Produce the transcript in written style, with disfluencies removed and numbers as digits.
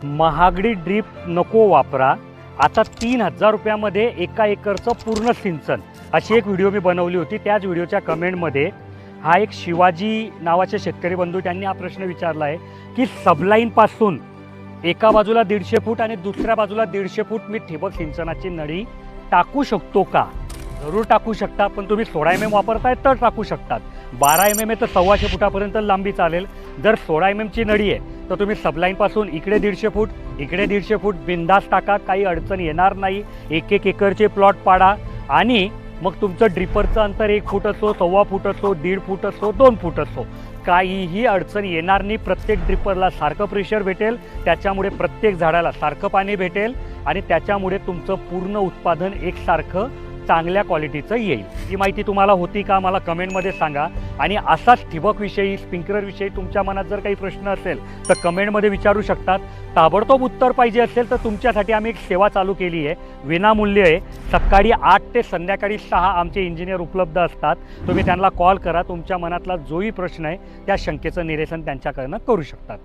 महागडी ड्रीप नको वापरा, आता 3,000 रुपयामध्ये 1 एकरचं पूर्ण सिंचन, अशी एक व्हिडिओ मी बनवली होती। त्याच व्हिडिओच्या कमेंटमध्ये हा एक शिवाजी नावाचे शेतकरी बंधू त्यांनी हा प्रश्न विचारला आहे की सबलाईनपासून एका बाजूला 150 फूट आणि दुसऱ्या बाजूला 150 फूट मी ठिबक सिंचनाची नळी टाकू शकतो का? जरूर टाकू शकता, पण तुम्ही 16 mm वापरताय तर टाकू शकतात। 12 mm आहे तर 125 फुटापर्यंत लांबी चालेल। जर 16 mm ची नळी आहे तर तुम्ही सबलाईनपासून इकडे 150 फूट इकडे 150 फूट बिंदास टाका, काही अडचण येणार नाही। 1 एकरचे प्लॉट पाडा आणि मग तुमचं ड्रिपरचं अंतर 1 फूट असो, 1.25 फूट असो, 1.5 फूट असो, 2 फूट असो, काहीही अडचण येणार नाही। प्रत्येक ड्रिपरला सारखं प्रेशर भेटेल, त्याच्यामुळे प्रत्येक झाडाला सारखं पाणी भेटेल आणि त्याच्यामुळे तुमचं पूर्ण उत्पादन एकसारखं चांगल्या क्वालिटीचं येईल। ही माहिती तुम्हाला होती का मला कमेंटमध्ये सांगा। आणि असाच ठिबकविषयी स्प्रिंकलरविषयी तुमच्या मनात जर काही प्रश्न असेल तर कमेंटमध्ये विचारू शकतात। ताबडतोब उत्तर पाहिजे असेल तर तुमच्यासाठी आम्ही एक सेवा चालू केली आहे, विनामूल्य आहे। सकाळी 8 ते संध्याकाळी 6 आमचे इंजिनियर उपलब्ध असतात। तुम्ही त्यांना कॉल करा, तुमच्या मनातला जोही प्रश्न आहे त्या शंकेचं निरसन त्यांच्याकडनं करू शकतात।